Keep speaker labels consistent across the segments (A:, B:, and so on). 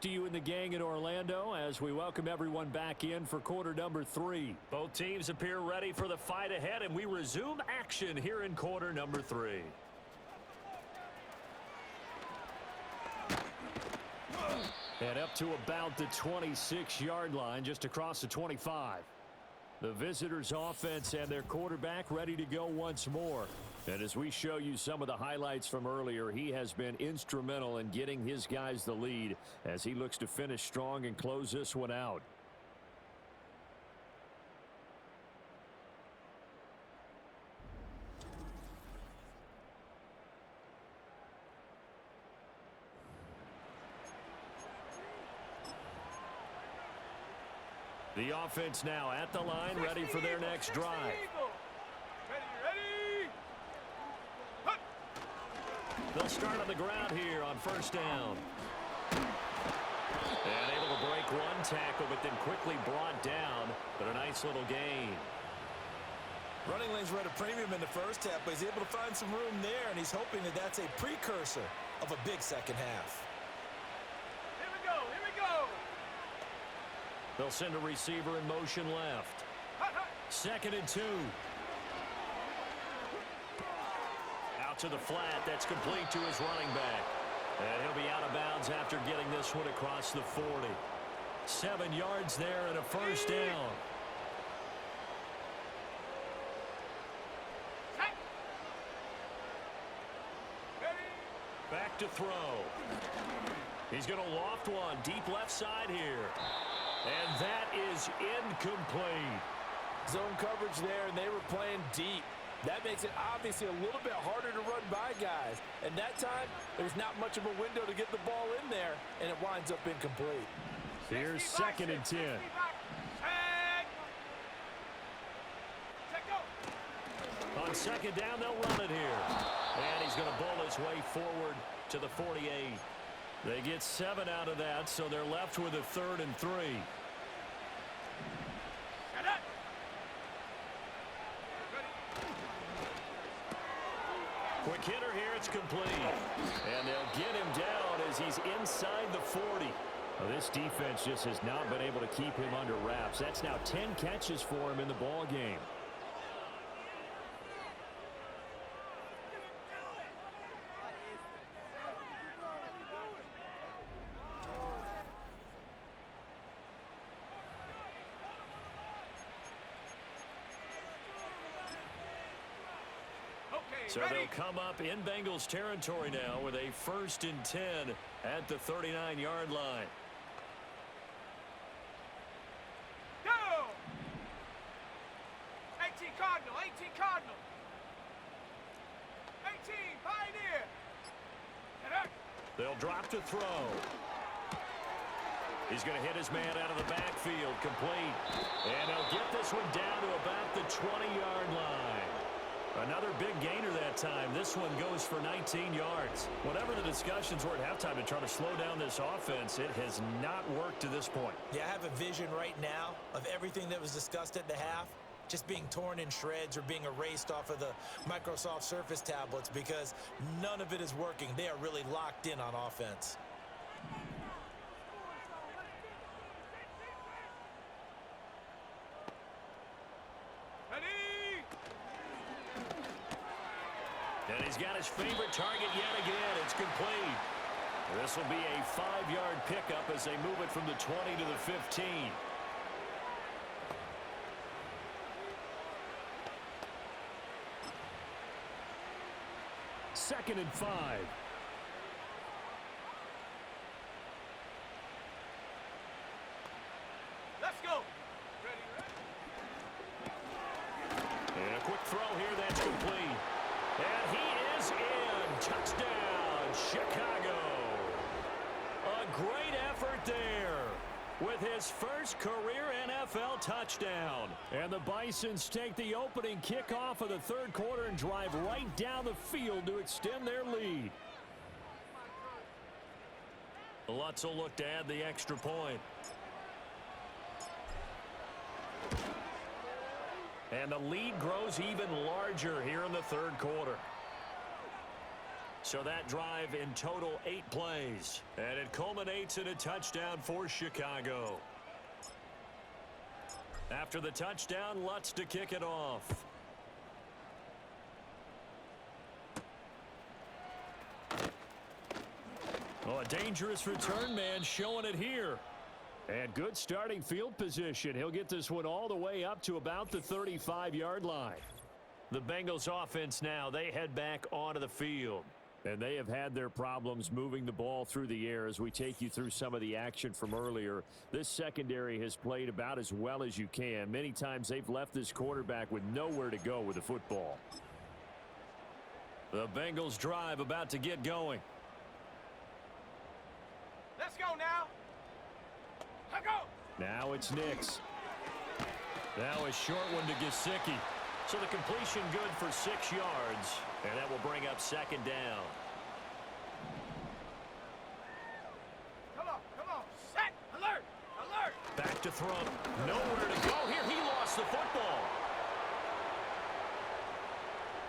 A: To you and the gang in Orlando as we welcome everyone back in for quarter number 3. Both teams appear ready for the fight ahead, and we resume action here in quarter number 3. And up to about the 26-yard line, just across the 25. The visitors' offense and their quarterback ready to go once more. And as we show you some of the highlights from earlier, he has been instrumental in getting his guys the lead as he looks to finish strong and close this one out. The offense now at the line, ready for their next drive.
B: Ready.
A: They'll start on the ground here on first down. And able to break one tackle, but then quickly brought down. But a nice little gain.
C: Running lanes were at a premium in the first half, but he's able to find some room there, and he's hoping that that's a precursor of a big second half.
B: Here we go.
A: They'll send a receiver in motion left. 2nd and 2. Out to the flat. That's complete to his running back. And he'll be out of bounds after getting this one across the 40. 7 yards there and a first down. Back to throw. He's going to loft one deep left side here. And that is incomplete.
C: Zone coverage there, and they were playing deep. That makes it obviously a little bit harder to run by guys. And that time, there's not much of a window to get the ball in there, and it winds up incomplete.
A: Here's 2nd and 10. On 2nd down, they'll run it here. And he's going to bowl his way forward to the 48. They get 7 out of that, so they're left with a 3rd and 3. Quick hitter here, it's complete. And they'll get him down as he's inside the 40. Well, this defense just has not been able to keep him under wraps. That's now 10 catches for him in the ball game. So they'll come up in Bengals territory now with a 1st and 10 at the 39-yard line.
B: Go! 18 Cardinal. 18 Pioneer.
A: They'll drop to throw. He's going to hit his man out of the backfield, complete. And he'll get this one down to about the 20-yard line. Another big gainer that time. This one goes for 19 yards. Whatever the discussions were at halftime to try to slow down this offense, it has not worked to this point.
C: Yeah, I have a vision right now of everything that was discussed at the half just being torn in shreds or being erased off of the Microsoft Surface tablets because none of it is working. They are really locked in on offense.
A: And he's got his favorite target yet again. It's complete. This will be a 5-yard pickup as they move it from the 20 to the 15. Second and 5.
B: Let's go.
A: And a quick throw here that's complete. And he is in. Touchdown, Chicago. A great effort there with his first career NFL touchdown. And the Bisons take the opening kickoff of the third quarter and drive right down the field to extend their lead. Lutz will look to add the extra point. And the lead grows even larger here in the third quarter. So that drive in total 8 plays. And it culminates in a touchdown for Chicago. After the touchdown, Lutz to kick it off. Oh, a dangerous return man showing it here. And good starting field position. He'll get this one all the way up to about the 35-yard line. The Bengals offense now, they head back onto the field. And they have had their problems moving the ball through the air as we take you through some of the action from earlier. This secondary has played about as well as you can. Many times they've left this quarterback with nowhere to go with the football. The Bengals drive about to get going.
B: Let's go now. Let's go.
A: Now it's Nix. Now a short one to Gesicki. So the completion good for 6 yards. And that will bring up second down.
B: Come on. Set. Alert.
A: Back to throw. Nowhere to go here. He lost the football.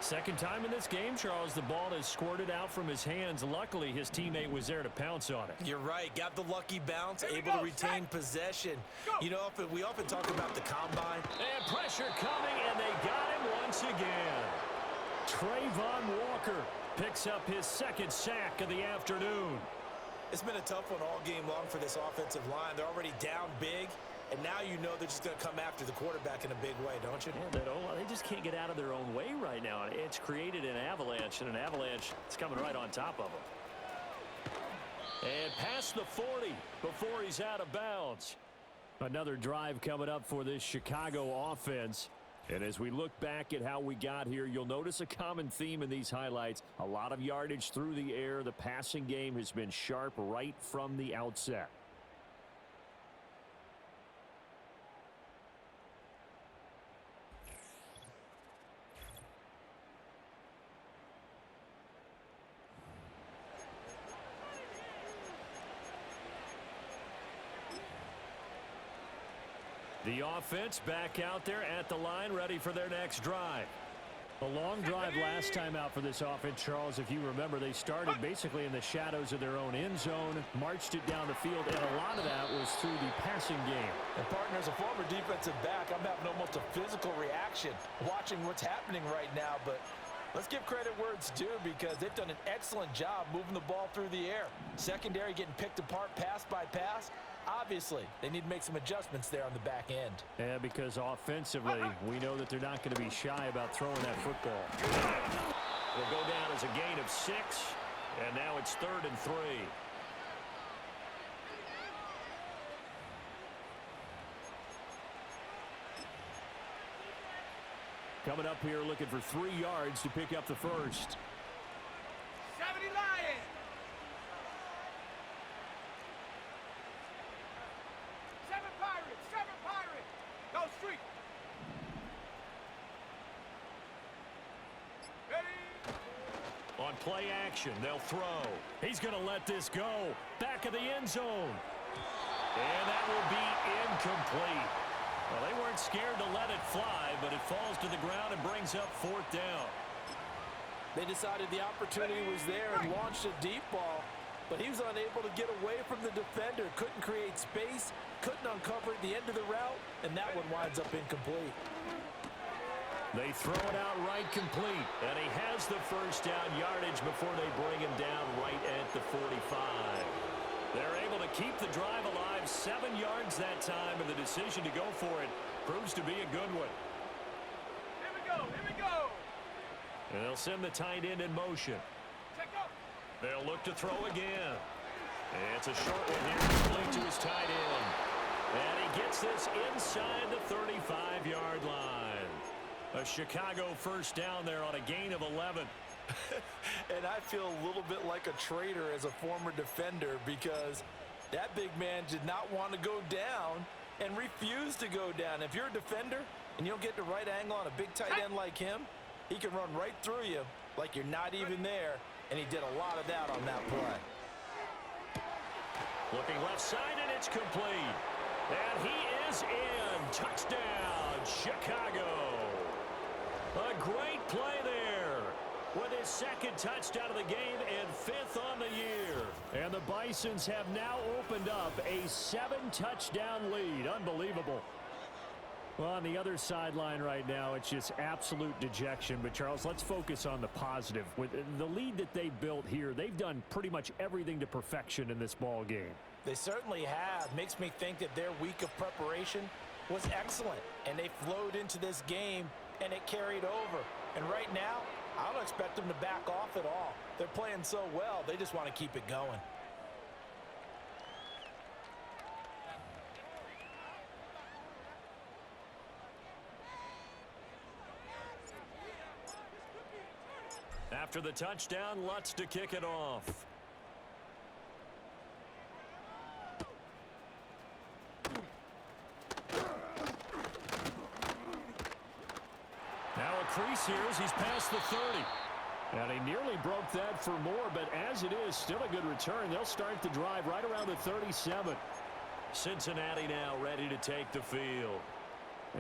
A: Second time in this game, Charles, the ball has squirted out from his hands. Luckily, his teammate was there to pounce on it.
C: You're right. Got the lucky bounce, able to retain possession. You know, we often talk about the combine.
A: And pressure coming, and they got him once again. Trayvon Walker picks up his second sack of the afternoon.
C: It's been a tough one all game long for this offensive line. They're already down big, and now you know they're just going to come after the quarterback in a big way, don't you?
A: Yeah, they just can't get out of their own way right now. It's created an avalanche, and an avalanche is coming right on top of them. And past the 40 before he's out of bounds. Another drive coming up for this Chicago offense. And as we look back at how we got here, you'll notice a common theme in these highlights. A lot of yardage through the air. The passing game has been sharp right from the outset. The offense back out there at the line, ready for their next drive. A long drive last time out for this offense, Charles. If you remember, they started basically in the shadows of their own end zone, marched it down the field, and a lot of that was through the passing game.
C: And partner, as a former defensive back, I'm having almost a physical reaction watching what's happening right now. But let's give credit where it's due, because they've done an excellent job moving the ball through the air. Secondary getting picked apart pass by pass. Obviously, they need to make some adjustments there on the back end.
A: Yeah, because offensively, we know that they're not going to be shy about throwing that football. Will go down as a gain of 6, and now it's 3rd and 3. Coming up here looking for 3 yards to pick up the first.
B: 70 Lions. 7 Pirates. Go street. Ready.
A: On play action, they'll throw. He's going to let this go. Back of the end zone. And that will be incomplete. Well, they weren't scared to let it fly, but it falls to the ground and brings up 4th down.
C: They decided the opportunity was there and launched a deep ball, but he was unable to get away from the defender. Couldn't create space, couldn't uncover at the end of the route, and that one winds up incomplete.
A: They throw it out right complete, and he has the first down yardage before they bring him down right at the 45. They're able to keep the drive alive, 7 yards that time, and the decision to go for it proves to be a good one.
B: Here we go.
A: And they'll send the tight end in motion.
B: Check up.
A: They'll look to throw again. And it's a short one here, complete to his tight end. And he gets this inside the 35-yard line. A Chicago first down there on a gain of 11.
C: And I feel a little bit like a traitor as a former defender, because that big man did not want to go down and refused to go down. If you're a defender and you don't get the right angle on a big tight end like him, he can run right through you like you're not even there, and he did a lot of that on that play.
A: Looking left side, and it's complete. And he is in. Touchdown, Chicago. A great play there. with his second touchdown of the game and 5th on the year. And the Bisons have now opened up a 7-touchdown lead. Unbelievable. Well, on the other sideline right now, it's just absolute dejection. But, Charles, let's focus on the positive. With the lead that they built here, they've done pretty much everything to perfection in this ball game.
C: They certainly have. Makes me think that their week of preparation was excellent. And they flowed into this game, and it carried over. And right now, I don't expect them to back off at all. They're playing so well, they just want to keep it going.
A: After the touchdown, Lutz to kick it off. Now a crease here as he's past the 30. And he nearly broke that for more, but as it is, still a good return. They'll start the drive right around the 37. Cincinnati now ready to take the field.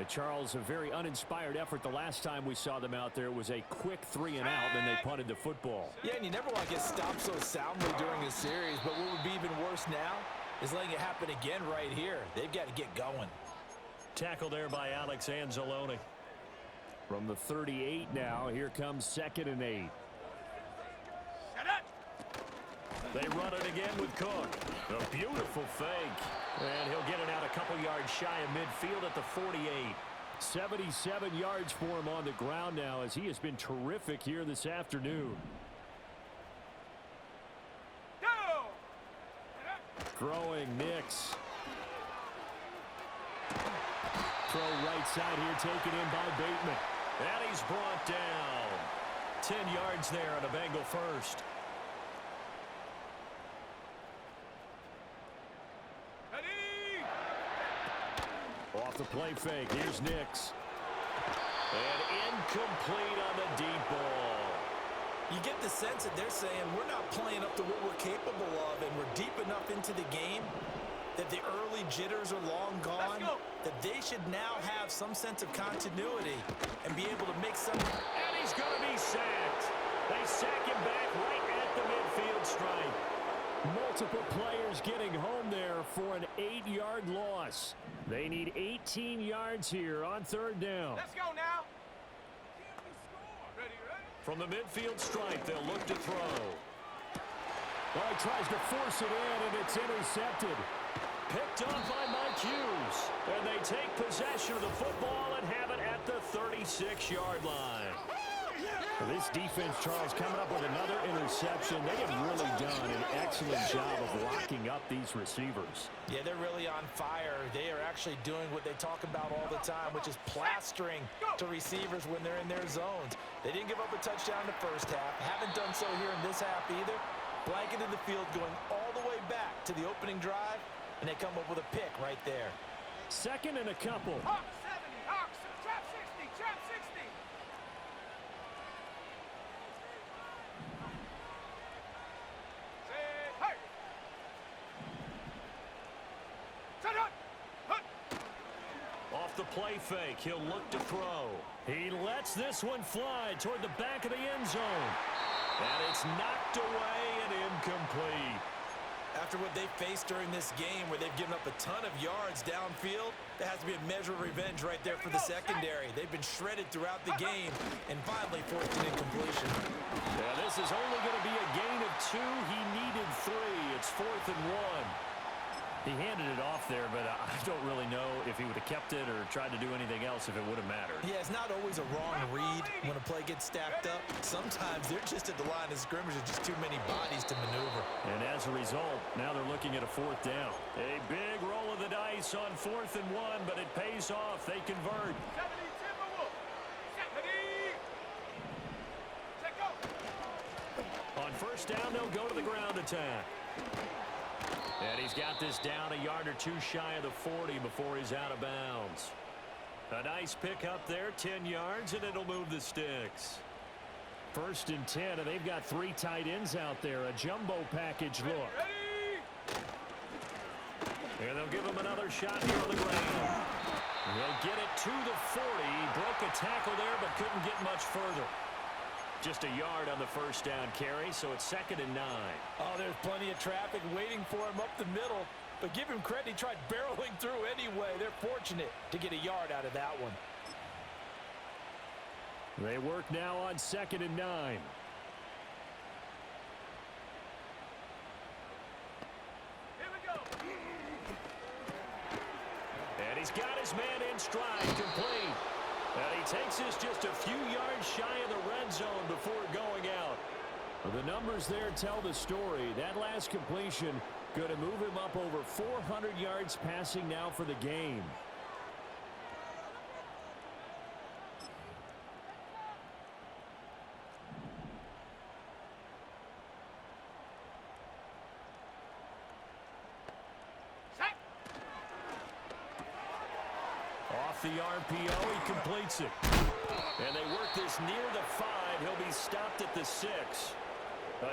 A: Charles, a very uninspired effort. The last time we saw them out there was a quick 3 and out, then they punted the football.
C: Yeah, and you never want to get stopped so soundly during a series, but what would be even worse now is letting it happen again right here. They've got to get going.
A: Tackle there by Alex Anzalone. From the 38 now, here comes 2nd and 8. They run it again with Cook. A beautiful fake. And he'll get it out a couple yards shy of midfield at the 48. 77 yards for him on the ground now as he has been terrific here this afternoon. Throwing Nix. Throw right side here taken in by Bateman. And he's brought down. 10 yards there on a Bengal first. Off the play fake. Here's Nix. And incomplete on the deep ball.
C: You get the sense that they're saying we're not playing up to what we're capable of, and we're deep enough into the game that the early jitters are long gone, that they should now have some sense of continuity and be able to make some.
A: And he's going to be sacked. They sack him back right at the midfield stripe. Multiple players getting home there for an 8-yard loss. They need 18 yards here on 3rd down.
B: Let's go now. Ready?
A: From the midfield stripe, they'll look to throw. Well, he tries to force it in, and it's intercepted. Picked off by Mike Hughes. And they take possession of the football and have it at the 36-yard line. This defense, Charles, coming up with another interception. They have really done an excellent job of locking up these receivers.
C: Yeah, they're really on fire. They are actually doing what they talk about all the time, which is plastering to receivers when they're in their zones. They didn't give up a touchdown in the first half. Haven't done so here in this half either. Blanketed the field going all the way back to the opening drive, and they come up with a pick right there.
A: 2nd and a couple.
B: Hawk 70, Hawks, trap 60, trap 60.
A: Off the play fake, he'll look to throw. He lets this one fly toward the back of the end zone. And it's knocked away and incomplete.
C: After what they faced during this game where they've given up a ton of yards downfield, there has to be a measure of revenge right there for the secondary. They've been shredded throughout the game and finally forced an incompletion.
A: Yeah, this is only going to be a gain of 2. He needed 3. It's 4th and 1. He handed it off there, but I don't really know if he would have kept it or tried to do anything else if it would have mattered.
C: Yeah, it's not always a wrong read when a play gets stacked up. Sometimes they're just at the line of scrimmage with just too many bodies to maneuver.
A: And as a result, now they're looking at a 4th down. A big roll of the dice on 4th and 1, but it pays off. They convert.
B: 70 Timberwolves. 70. Check go.
A: On 1st down, they'll go to the ground attack. And he's got this down a yard or 2 shy of the 40 before he's out of bounds. A nice pick up there, 10 yards, and it'll move the sticks. 1st and 10, and they've got 3 tight ends out there. A jumbo package look. And they'll give him another shot here on the ground. He'll get it to the 40. Broke a tackle there, but couldn't get much further. just a yard on the first down carry, so it's 2nd and 9.
C: Oh, there's plenty of traffic waiting for him up the middle. But give him credit, he tried barreling through anyway. They're fortunate to get a yard out of that one.
A: They work now on 2nd and 9.
B: Here we go.
A: And he's got his man in stride, complete. And he takes this just a few yards shy of the red zone before going out. The numbers there tell the story. That last completion going to move him up over 400 yards passing now for the game.
B: Set.
A: Off the RPO, he completes it. And they work this near the 5. He'll be stopped at the 6.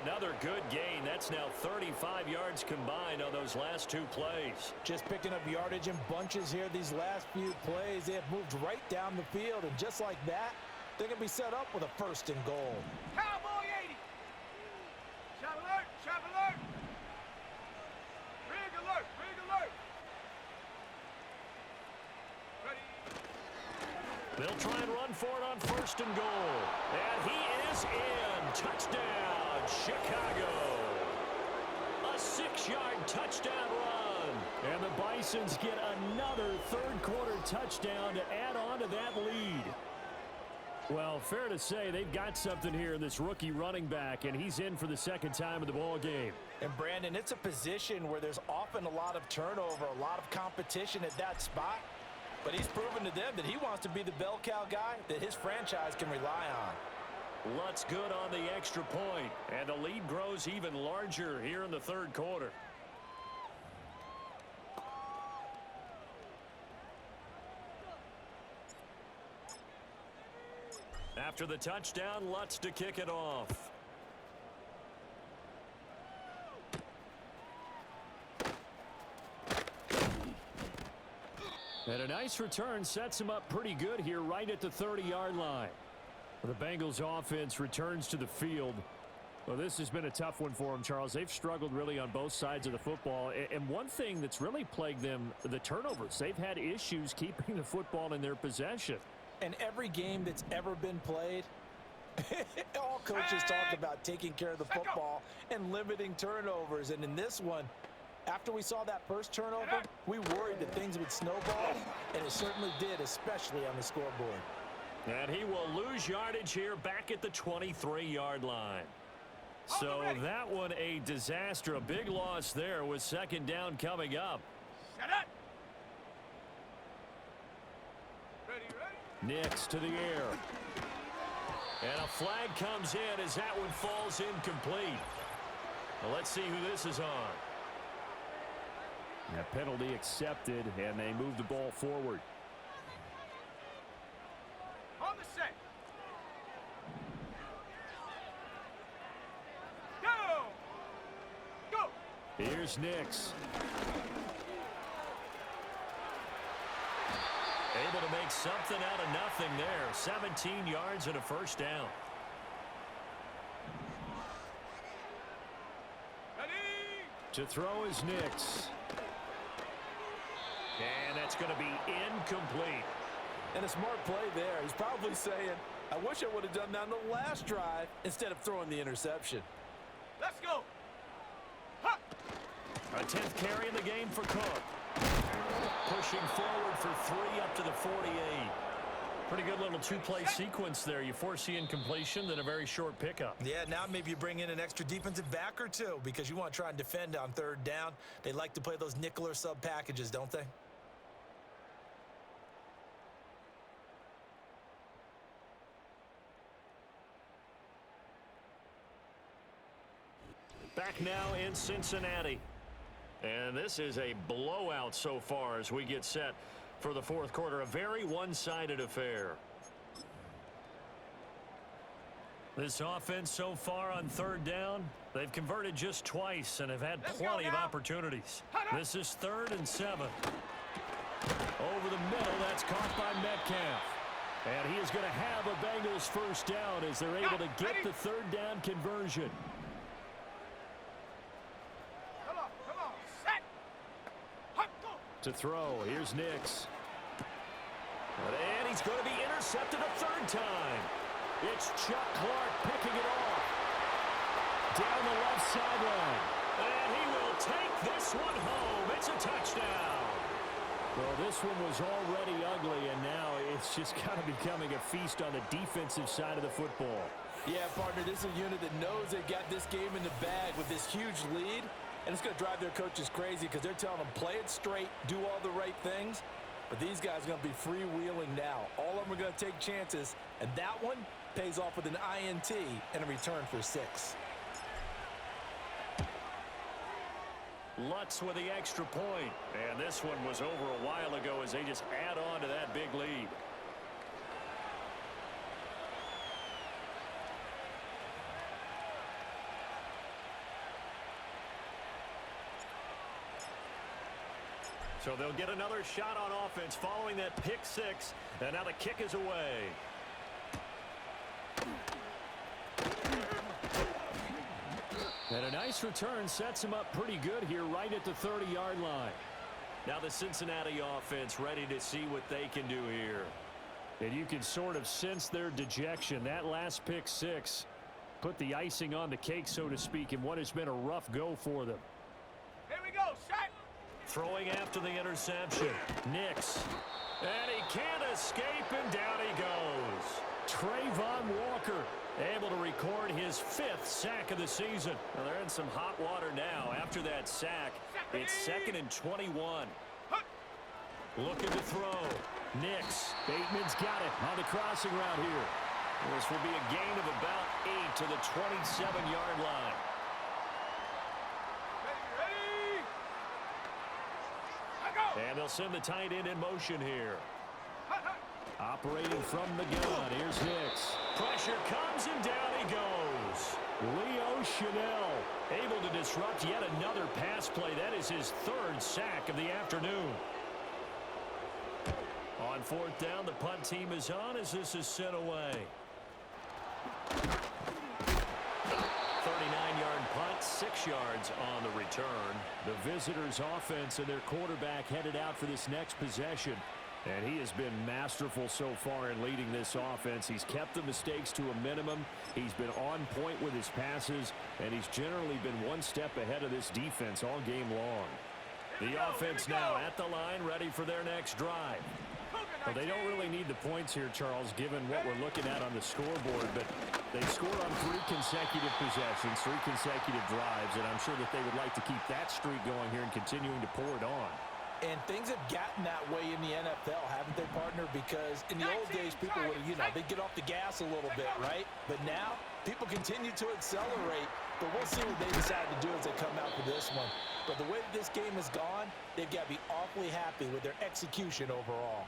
A: Another good gain. That's now 35 yards combined on those last 2 plays.
C: Just picking up yardage in bunches here these last few plays. They have moved right down the field, and just like that, they're going to be set up with a 1st and goal.
B: Cowboy 80. Shot alert. Shot alert. Rig alert. Rig alert. Ready.
A: They'll try and run for it on 1st and goal. And he is in. Touchdown, Chicago. A 6-yard touchdown run. And the Bisons get another 3rd quarter touchdown to add on to that lead. Well, fair to say they've got something here in this rookie running back, and he's in for the 2nd time of the ball game.
C: And Brandon, it's a position where there's often a lot of turnover, a lot of competition at that spot. But he's proven to them that he wants to be the bell cow guy that his franchise can rely on.
A: Lutz good on the extra point, and the lead grows even larger here in the 3rd quarter. After the touchdown, Lutz to kick it off. And a nice return sets him up pretty good here right at the 30-yard line. The Bengals offense returns to the field. Well, this has been a tough one for them, Charles. They've struggled really on both sides of the football. And one thing that's really plagued them, the turnovers. They've had issues keeping the football in their possession.
C: And every game that's ever been played, all coaches talk about taking care of the football and limiting turnovers. And in this one, after we saw that first turnover, we worried that things would snowball, and it certainly did, especially on the scoreboard.
A: And he will lose yardage here back at the 23-yard line. So that one a disaster. A big loss there with 2nd down coming up.
B: Set up. Ready, ready.
A: Nix to the air. And a flag comes in as that one falls incomplete. Well, let's see who this is on. A penalty accepted, and they move the ball forward.
B: On the set. Go. Go.
A: Here's Nix. Able to make something out of nothing there. 17 yards and a 1st down.
B: Ready.
A: To throw is Nix. And that's going to be incomplete.
C: And a smart play there. He's probably saying, I wish I would have done that on the last drive instead of throwing the interception.
B: Let's go. Ha.
A: A 10th carry in the game for Cook. Pushing forward for 3 up to the 48. Pretty good little 2-play sequence there. You force the incompletion, then a very short pickup.
C: Yeah, now maybe you bring in an extra defensive back or two because you want to try and defend on 3rd down. They like to play those nickel or sub packages, don't they?
A: Back now in Cincinnati. And this is a blowout so far as we get set for the 4th quarter. A very one-sided affair. This offense so far on 3rd down, they've converted just twice and have had plenty of opportunities. This is 3rd and 7. Over the middle, that's caught by Metcalf. And he is going to have a Bengals first down as they're able to get the third down conversion.
B: Come on, set. Hop, go.
A: To throw, here's Nix. And he's going to be intercepted a third time. It's Chuck Clark picking it off. Down the left sideline. And he will take this one home. It's a touchdown. Well, this one was already ugly, and now it's just kind of becoming a feast on the defensive side of the football.
C: Yeah, partner, this is a unit that knows they've got this game in the bag with this huge lead, and it's going to drive their coaches crazy because they're telling them play it straight, do all the right things, but these guys are going to be freewheeling now. All of them are going to take chances, and that one pays off with an INT and a return for 6.
A: Lutz with the extra point. And this one was over a while ago as they just add on to that big lead. So they'll get another shot on offense following that pick 6. And now the kick is away. And a nice return sets him up pretty good here right at the 30-yard line. Now the Cincinnati offense ready to see what they can do here. And you can sort of sense their dejection. That last pick 6 put the icing on the cake, so to speak, in what has been a rough go for them.
B: Here we go, set.
A: Throwing after the interception. Nix. And he can't escape, and down he goes. Trayvon Walker able to record his 5th sack of the season. Well, they're in some hot water now. After that sack, it's 2nd and 21. Looking to throw. Nix. Bateman's got it on the crossing route here. This will be a gain of about 8 to the 27-yard line.
B: Ready. I go.
A: And they'll send the tight end in motion here. Operating from the gun, here's Nix. Pressure comes and down he goes. Leo Chanel able to disrupt yet another pass play. That is his 3rd sack of the afternoon. On 4th down, the punt team is on as this is sent away. 39-yard punt, 6 yards on the return. The visitors' offense and their quarterback headed out for this next possession. And he has been masterful so far in leading this offense. He's kept the mistakes to a minimum. He's been on point with his passes, and he's generally been one step ahead of this defense all game long. The offense now at the line, ready for their next drive. Well, they don't really need the points here, Charles, given what we're looking at on the scoreboard, but they scored on 3 consecutive possessions, 3 consecutive drives, and I'm sure that they would like to keep that streak going here and continuing to pour it on.
C: And things have gotten that way in the NFL, haven't they, partner? Because in the old days, people would, they'd get off the gas a little bit, right? But now, people continue to accelerate. But we'll see what they decide to do as they come out for this one. But the way that this game has gone, they've got to be awfully happy with their execution overall.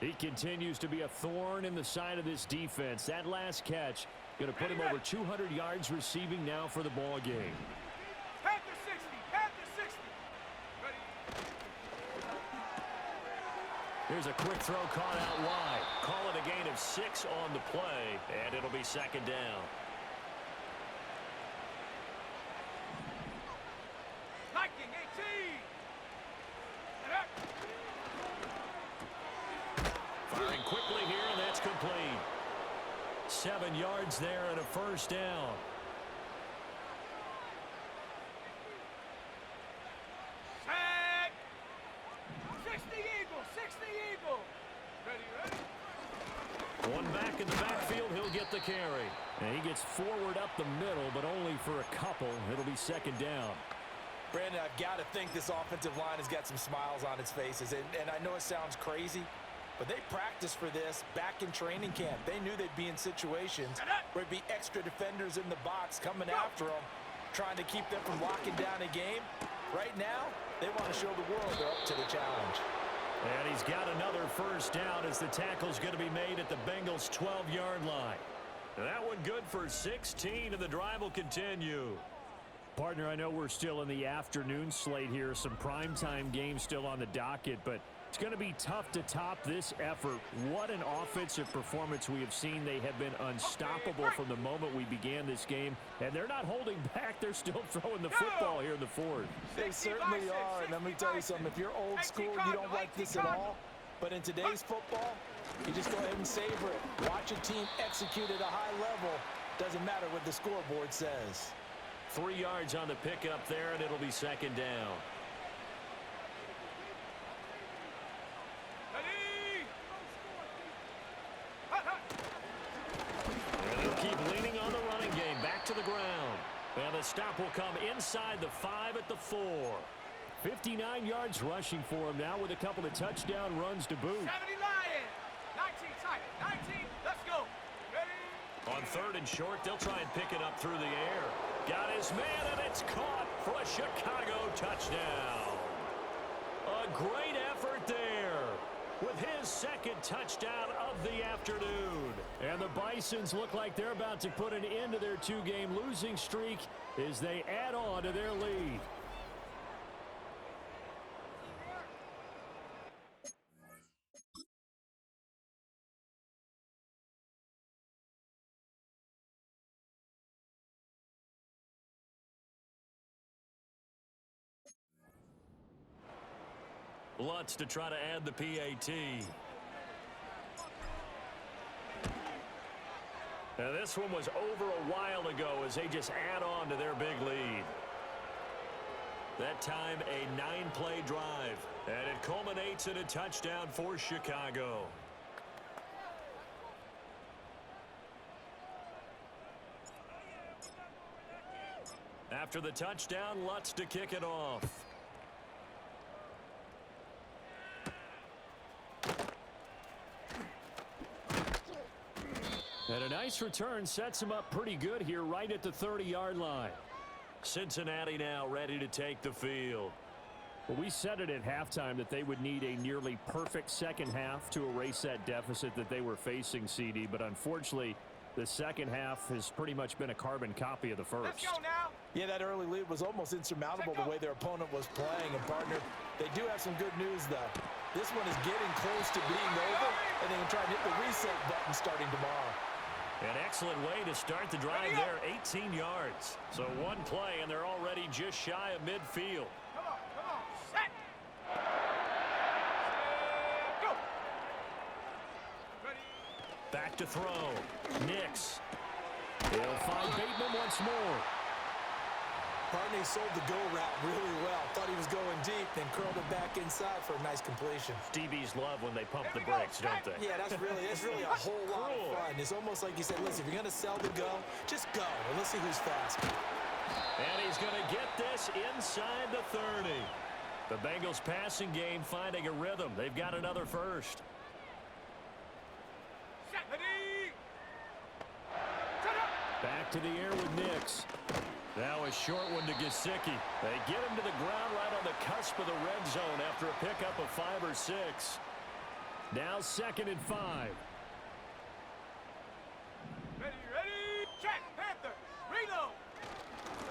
A: He continues to be a thorn in the side of this defense. That last catch going to put him over 200 yards receiving now for the ball game.
B: Panther 60, Panther 60. Ready.
A: Here's a quick throw caught out wide. Call it a gain of 6 on the play, and it'll be 2nd down.
B: Liking 18.
A: Firing quickly here, and that's complete. 7 yards there and a first down.
B: Set. 60 Eagle, 60 Eagle. Ready.
A: One back in the backfield, he'll get the carry. And he gets forward up the middle, but only for a couple. It'll be 2nd down.
C: Brandon, I've got to think this offensive line has got some smiles on its faces. And I know it sounds crazy, but they practiced for this back in training camp. They knew they'd be in situations where there'd be extra defenders in the box coming after them, trying to keep them from locking down a game. Right now, they want to show the world they're up to the challenge.
A: And he's got another first down as the tackle's going to be made at the Bengals' 12-yard line. That one good for 16, and the drive will continue. Partner, I know we're still in the afternoon slate here. Some primetime games still on the docket, but It's going to be tough to top this effort. What an offensive performance we have seen. They have been unstoppable from the moment we began this game, and they're not holding back. They're still throwing the football here in the fourth.
C: They certainly are, and let me tell you something. If you're old school, you don't like this at all, but in today's football, you just go ahead and savor it. Watch a team execute at a high level. Doesn't matter what the scoreboard says.
A: 3 yards on the pickup there, and it'll be second down. Keep leaning on the running game. Back to the ground. And the stop will come inside the 5 at the 4. 59 yards rushing for him now with a couple of touchdown runs to boot.
B: 70 Lions. 19 tight. 19. Let's go. Ready?
A: On 3rd and short, they'll try and pick it up through the air. Got his man, and it's caught for a Chicago touchdown. A great effort there with his second touchdown of the afternoon. And the Bisons look like they're about to put an end to their 2-game losing streak as they add on to their lead. Lutz to try to add the PAT. Now this one was over a while ago as they just add on to their big lead. That time a 9-play drive, and it culminates in a touchdown for Chicago. After the touchdown, Lutz to kick it off. And a nice return sets him up pretty good here right at the 30-yard line. Cincinnati now ready to take the field. Well, we said it at halftime that they would need a nearly perfect second half to erase that deficit that they were facing, CD. But unfortunately, the second half has pretty much been a carbon copy of the first.
B: Let's go now.
C: Yeah, that early lead was almost insurmountable the way their opponent was playing. And, partner, they do have some good news, though. This one is getting close to being over, and they can try and hit the reset button starting tomorrow.
A: An excellent way to start the drive there, 18 yards. So one play, and they're already just shy of midfield.
B: Come on, set. Go. Ready.
A: Back to throw. Nix. He'll find Bateman once more.
C: Partney sold the go route really well. Thought he was going deep, then curled it back inside for a nice completion.
A: DBs love when they pump the brakes, don't they?
C: Yeah, that's really a whole lot of fun. It's almost like you said, listen, if you're going to sell the go, just go. And let's see who's fast.
A: And he's going to get this inside the 30. The Bengals passing game finding a rhythm. They've got another first.
B: Set. Ready.
A: Back to the air with Nix. Now a short one to Gesicki. They get him to the ground right on the cusp of the red zone after a pickup of 5 or 6. Now 2nd and 5.
B: Ready. Check. Panther. Reload.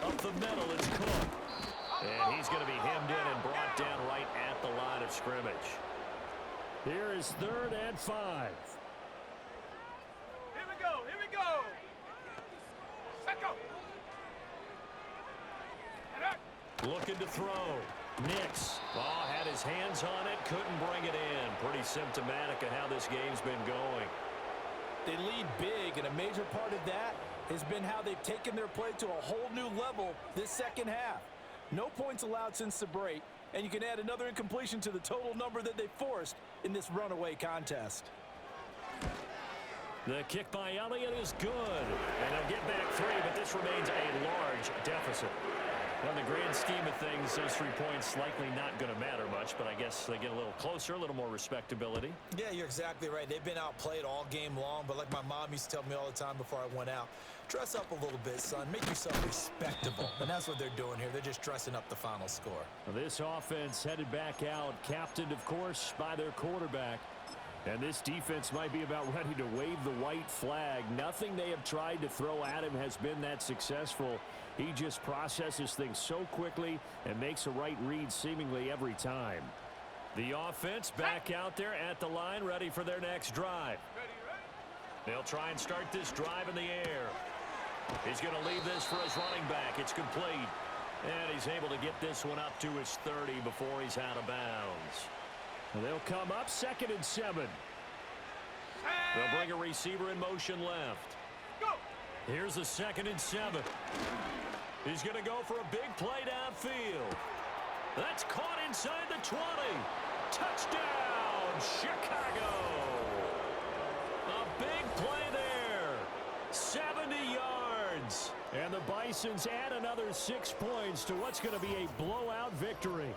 A: Up the middle, it's Cook. And he's going to be hemmed in and brought down right at the line of scrimmage. Here is 3rd and 5.
B: Here we go. Set go.
A: Looking to throw. Nix. Oh, had his hands on it. Couldn't bring it in. Pretty symptomatic of how this game's been going.
C: They lead big, and a major part of that has been how they've taken their play to a whole new level this second half. No points allowed since the break, and you can add another incompletion to the total number that they forced in this runaway contest.
A: The kick by Elliott is good. And they'll get back 3, but this remains a large deficit. On the grand scheme of things, those 3 points likely not going to matter much, but I guess they get a little closer, a little more respectability.
C: Yeah, you're exactly right. They've been outplayed all game long, but like my mom used to tell me all the time before I went out, dress up a little bit, son. Make yourself respectable. And that's what they're doing here. They're just dressing up the final score.
A: Well, this offense headed back out, captained, of course, by their quarterback. And this defense might be about ready to wave the white flag. Nothing they have tried to throw at him has been that successful. He just processes things so quickly and makes a right read seemingly every time. The offense back out there at the line, ready for their next drive. They'll try and start this drive in the air. He's going to leave this for his running back. It's complete. And he's able to get this one up to his 30 before he's out of bounds. They'll come up 2nd and 7. They'll bring a receiver in motion left. Here's a 2nd and 7. He's going to go for a big play downfield. That's caught inside the 20. Touchdown, Chicago. A big play there. 70 yards. And the Bisons add another 6 points to what's going to be a blowout victory.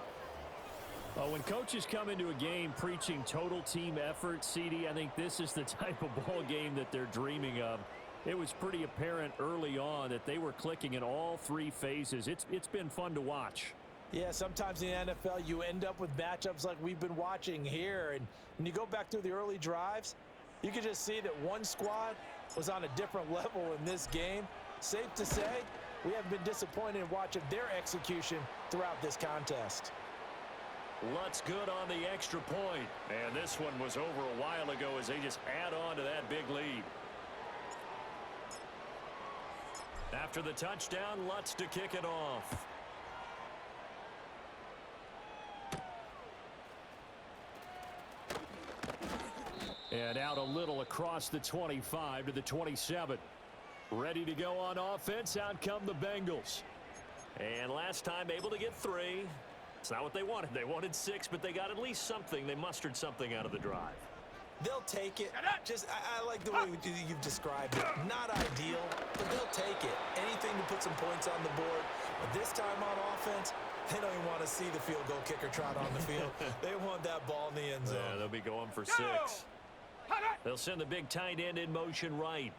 A: Well, when coaches come into a game preaching total team effort, CD, I think this is the type of ball game that they're dreaming of. It was pretty apparent early on that they were clicking in all 3 phases. It's been fun to watch.
C: Yeah, sometimes in the NFL you end up with matchups like we've been watching here. And when you go back through the early drives, you can just see that one squad was on a different level in this game. Safe to say, we haven't been disappointed in watching their execution throughout this contest.
A: Lutz good on the extra point. And this one was over a while ago as they just add on to that big lead. After the touchdown, Lutz to kick it off. And out a little across the 25 to the 27. Ready to go on offense. Out come the Bengals. And last time able to get 3. It's not what they wanted. They wanted 6, but they got at least something. They mustered something out of the drive.
C: They'll take it. I like the way you've described it. Not ideal, but they'll take it. Anything to put some points on the board. But this time on offense, they don't even want to see the field goal kicker trot on the field. They want that ball in the end zone.
A: Yeah, they'll be going for 6. They'll send the big tight end in motion right.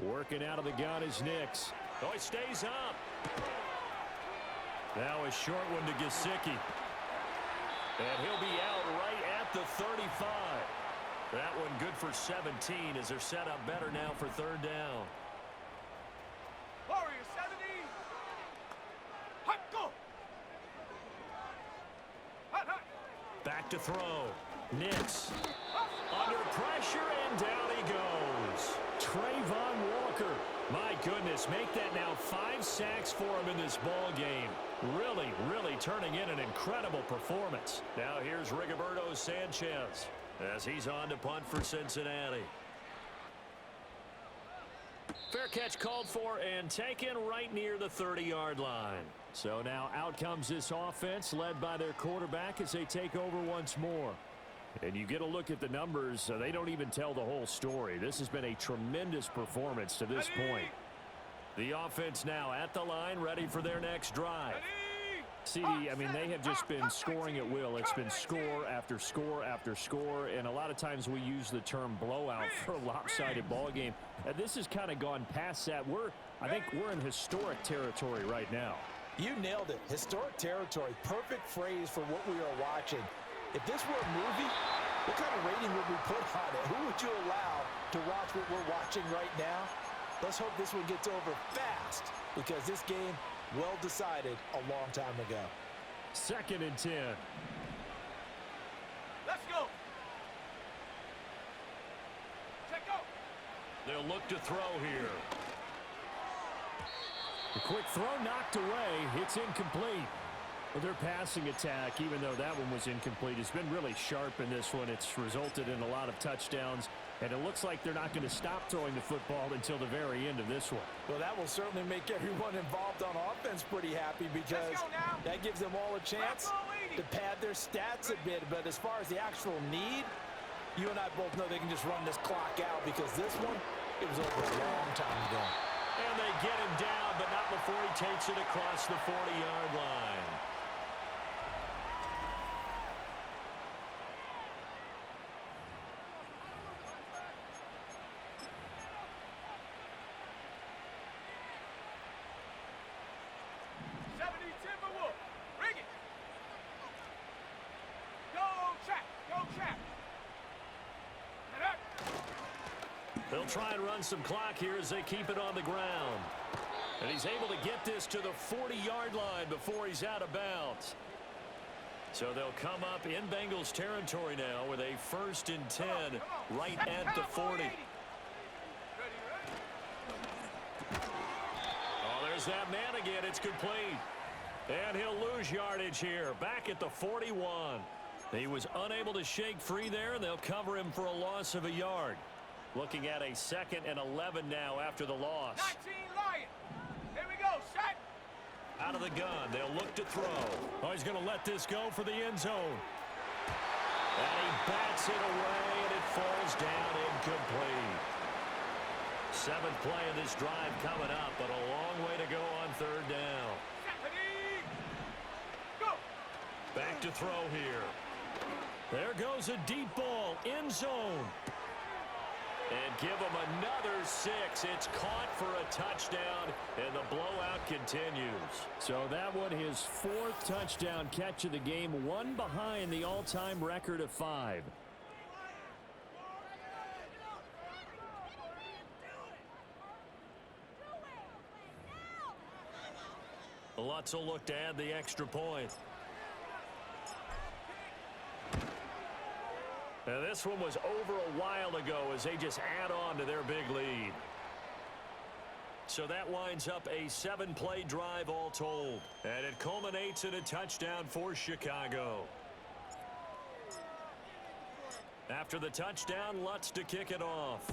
A: Working out of the gun is Nix. Oh, he stays up. Now a short one to Gesicki. And he'll be out right at the 35. That one good for 17 as they're set up better now for 3rd down.
B: Warriors 70. Hot go. Hot, hot.
A: Back to throw. Nix. Under pressure, and down he goes. Trayvon Walker. My goodness, make that now 5 sacks for him in this ball game. Really turning in an incredible performance. Now here's Rigoberto Sanchez as he's on to punt for Cincinnati. Fair catch called for and taken right near the 30-yard line. So now out comes this offense led by their quarterback as they take over once more. And you get a look at the numbers, they don't even tell the whole story. This has been a tremendous performance to this point. The offense now at the line, ready for their next drive. CD, I mean, they have just been scoring at will. It's been score after score after score, and a lot of times we use the term blowout for a lopsided ball game. And this has kind of gone past that. I think we're in historic territory right now.
C: You nailed it. Historic territory. Perfect phrase for what we are watching. If this were a movie, what kind of rating would we put on it? Who would you allow to watch what we're watching right now? Let's hope this one gets over fast because this game, well decided a long time ago.
A: 2nd and 10.
B: Let's go. Check go.
A: They'll look to throw here. The quick throw knocked away. It's incomplete. Well, their passing attack, even though that one was incomplete, has been really sharp in this one. It's resulted in a lot of touchdowns, and it looks like they're not going to stop throwing the football until the very end of this one.
C: Well, that will certainly make everyone involved on offense pretty happy because that gives them all a chance to pad their stats a bit. But as far as the actual need, you and I both know they can just run this clock out because this one, it was over a long time ago.
A: And they get him down, but not before he takes it across the 40-yard line. They'll try and run some clock here as they keep it on the ground. And he's able to get this to the 40-yard line before he's out of bounds. So they'll come up in Bengals territory now with a 1st and 10 right at the 40. Oh, there's that man again. It's complete. And he'll lose yardage here. Back at the 41. He was unable to shake free there, and they'll cover him for a loss of a yard. Looking at a 2nd and 11 now after the loss.
B: 19 Lion. Here we go. Set.
A: Out of the gun. They'll look to throw. Oh, he's going to let this go for the end zone. And he bats it away, and it falls down incomplete. 7th play of this drive coming up, but a long way to go on 3rd down.
B: Go.
A: Back to throw here. There goes a deep ball. End zone. And give him another 6. It's caught for a touchdown, and the blowout continues. So that one, his 4th touchdown catch of the game, one behind the all-time record of 5. Lutz will look to add the extra point. Now this one was over a while ago as they just add on to their big lead. So that winds up a 7-play drive all told. And it culminates in a touchdown for Chicago. After the touchdown, Lutz to kick it off.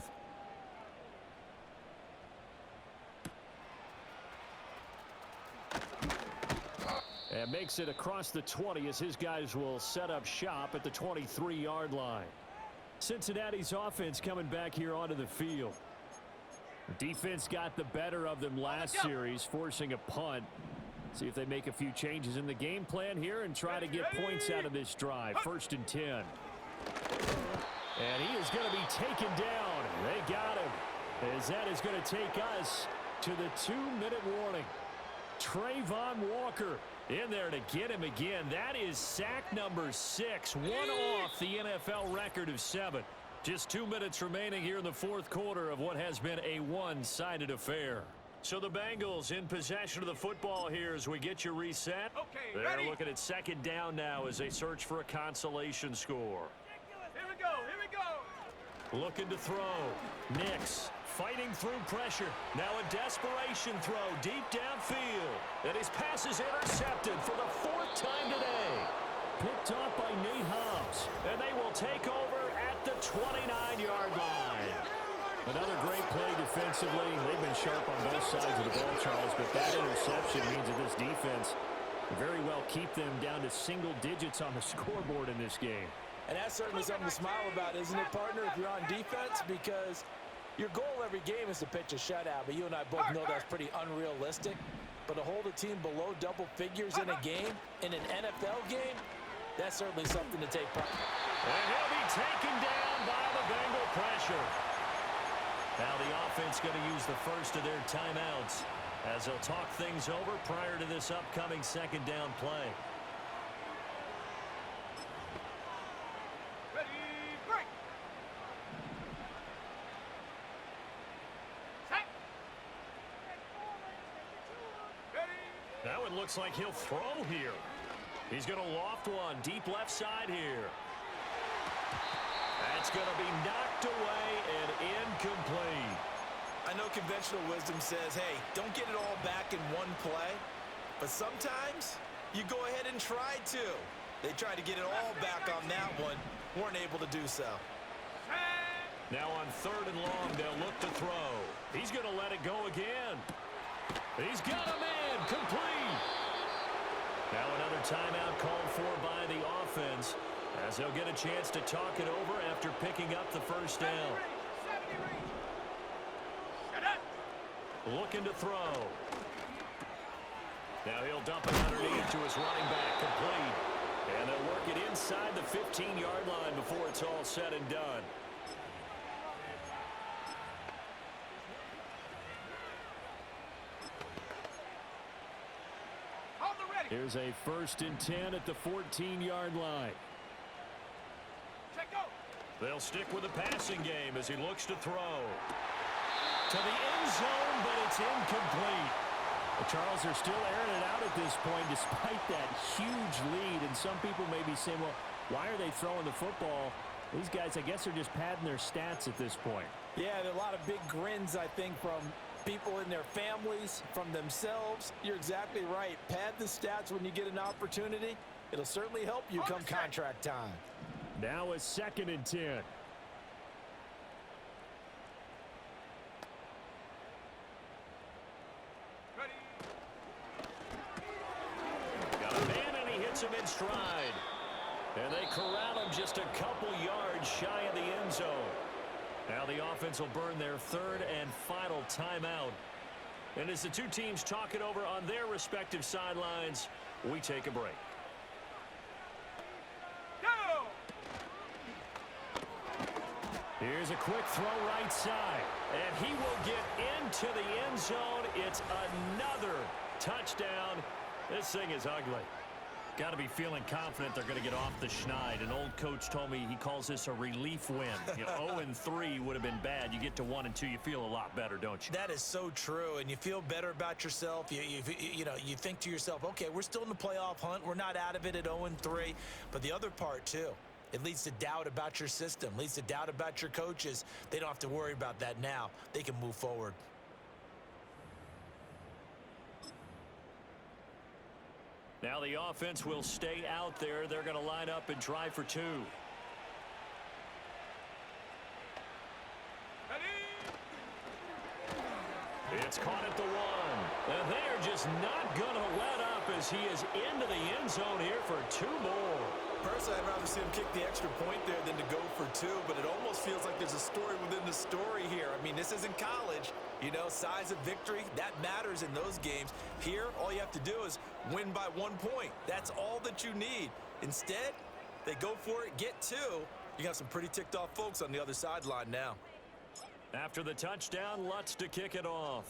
A: And makes it across the 20 as his guys will set up shop at the 23-yard line. Cincinnati's offense coming back here onto the field. The defense got the better of them last series, forcing a punt. See if they make a few changes in the game plan here and try to get points out of this drive. 1st and 10. And he is going to be taken down. They got him. As that is going to take us to the 2-minute warning. Trayvon Walker in there to get him again. That is sack number 6. One off the NFL record of 7. Just 2 minutes remaining here in the 4th quarter of what has been a one-sided affair. So the Bengals in possession of the football here as we get you reset.
B: Okay,
A: They're
B: ready?
A: looking at 2nd down now as they search for a consolation score.
B: Here we go. Here we go.
A: Looking to throw. Nix fighting through pressure. Now a desperation throw deep downfield. And his pass is intercepted for the 4th time today. Picked off by Nate Hobbs. And they will take over at the 29-yard line. Another great play defensively. They've been sharp on both sides of the ball, Charles, but that interception means that this defense very well keep them down to single digits on the scoreboard in this game.
C: And that's certainly something to smile about, isn't it, partner, if you're on defense? Because your goal every game is to pitch a shutout, but you and I both know that's pretty unrealistic. But to hold a team below double figures in a game, in an NFL game, that's certainly something to take pride in.
A: And he'll be taken down by the Bengal pressure. Now the offense going to use the first of their timeouts as they'll talk things over prior to this upcoming 2nd down play.
B: Ready, break. Set. Ready.
A: Now it looks like he'll throw here. He's going to loft one deep left side here. That's going to be knocked away and incomplete.
C: I know conventional wisdom says, hey, don't get it all back in one play. But sometimes you go ahead and try to. They tried to get it all back on that one. Weren't able to do so.
A: Now on 3rd and long, they'll look to throw. He's going to let it go again. He's got him in. Complete. Now another timeout called for by the offense as they'll get a chance to talk it over after picking up the 1st down. Looking to throw. Now he'll dump it underneath to his running back, complete. And they'll work it inside the 15-yard line before it's all said and done. Here's a 1st and 10 at the 14-yard line.
B: Check go.
A: They'll stick with the passing game as he looks to throw. To the end zone, but it's incomplete. Charles, they're still airing it out at this point despite that huge lead. And some people may be saying, well, why are they throwing the football? These guys, I guess, are just padding their stats at this point.
C: Yeah, there are a lot of big grins, I think, from people in their families, from themselves. You're exactly right. Pad the stats when you get an opportunity. It'll certainly help you come contract time.
A: Now a 2nd and 10.
B: Ready.
A: Got a man, and he hits him in stride. And they corral him just a couple yards shy of the end zone. Now the offense will burn their 3rd and final timeout. And as the two teams talk it over on their respective sidelines, we take a break.
B: Go!
A: Here's a quick throw right side. And he will get into the end zone. It's another touchdown. This thing is ugly. Got to be feeling confident they're going to get off the schneid. An old coach told me he calls this a relief win. 0-3 would have been bad. You get to 1-2, you feel a lot better, don't you?
C: That is so true, and you feel better about yourself. You know, you think to yourself, okay, we're still in the playoff hunt. We're not out of it at 0-3. But the other part, too, it leads to doubt about your system, leads to doubt about your coaches. They don't have to worry about that now. They can move forward.
A: Now the offense will stay out there. They're going to line up and try for 2.
B: Ready.
A: It's caught at the 1. And they're just not going to let up as he is into the end zone here for 2 more.
C: Personally, I'd rather see him kick the extra point there than to go for 2, but it almost feels like there's a story within the story here. I mean, this isn't college. You know, size of victory, that matters in those games. Here, all you have to do is win by 1 point. That's all that you need. Instead, they go for it, get 2. You got some pretty ticked off folks on the other sideline now.
A: After the touchdown, Lutz to kick it off.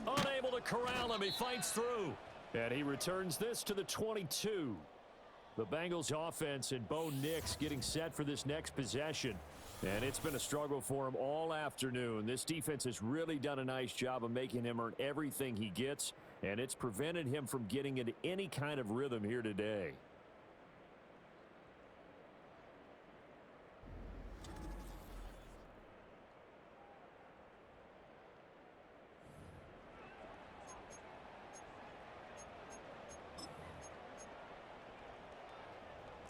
A: Unable to corral him. He fights through. And he returns this to the 22. The Bengals offense and Bo Nix getting set for this next possession. And it's been a struggle for him all afternoon. This defense has really done a nice job of making him earn everything he gets. And it's prevented him from getting into any kind of rhythm here today.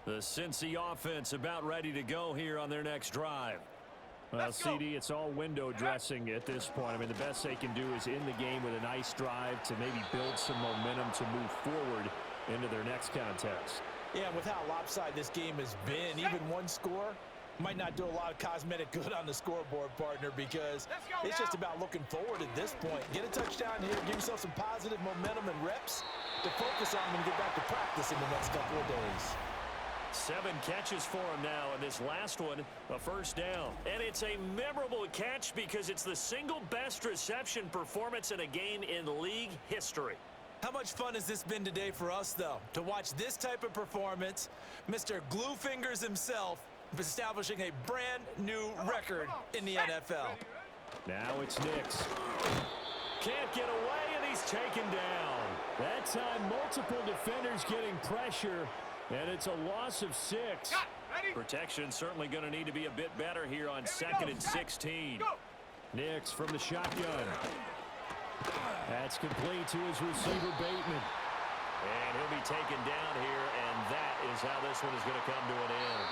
A: The Cincy offense about ready to go here on their next drive. Well, CD, it's all window dressing at this point. I mean, the best they can do is end the game with a nice drive to maybe build some momentum to move forward into their next contest.
C: Yeah, with how lopsided this game has been, even one score might not do a lot of cosmetic good on the scoreboard, partner, because it's just about looking forward at this point. Get a touchdown here, give yourself some positive momentum and reps to focus on when you get back to practice in the next couple of days.
A: 7 catches for him now, and this last one, a first down. And it's a memorable catch because it's the single best reception performance in a game in league history.
C: How much fun has this been today for us, though, to watch this type of performance? Mr. Glue Fingers himself establishing a brand new record in the NFL.
A: Now it's Nix. Can't get away, and he's taken down. That time, multiple defenders getting pressure. And it's a loss of 6. Protection certainly going to need to be a bit better here on 2nd and 16. Nix from the shotgun. That's complete to his receiver, Bateman. And he'll be taken down here, and that is how this one is going to come to an end.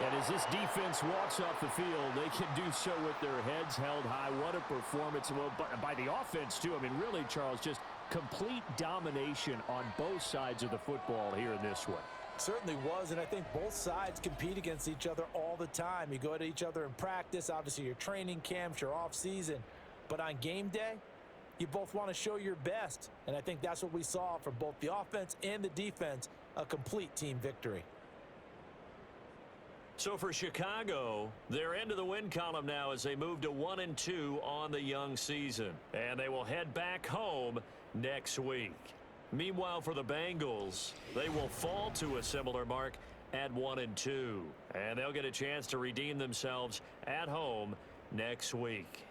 A: And as this defense walks off the field, they can do so with their heads held high. What a performance. Well, by the offense, too. I mean, really, Charles, just complete domination on both sides of the football here in this one.
C: Certainly was, and I think both sides compete against each other all the time. You go at each other in practice, obviously your training camps, your off season, but on game day, you both want to show your best, and I think that's what we saw from both the offense and the defense, a complete team victory.
A: So for Chicago, they're into the win column now as they move to 1-2 on the young season, and they will head back home next week. Meanwhile, for the Bengals, they will fall to a similar mark at 1-2. And they'll get a chance to redeem themselves at home next week.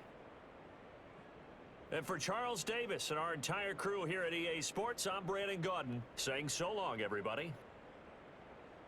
A: And for Charles Davis and our entire crew here at EA Sports, I'm Brandon Gaudin saying so long, everybody.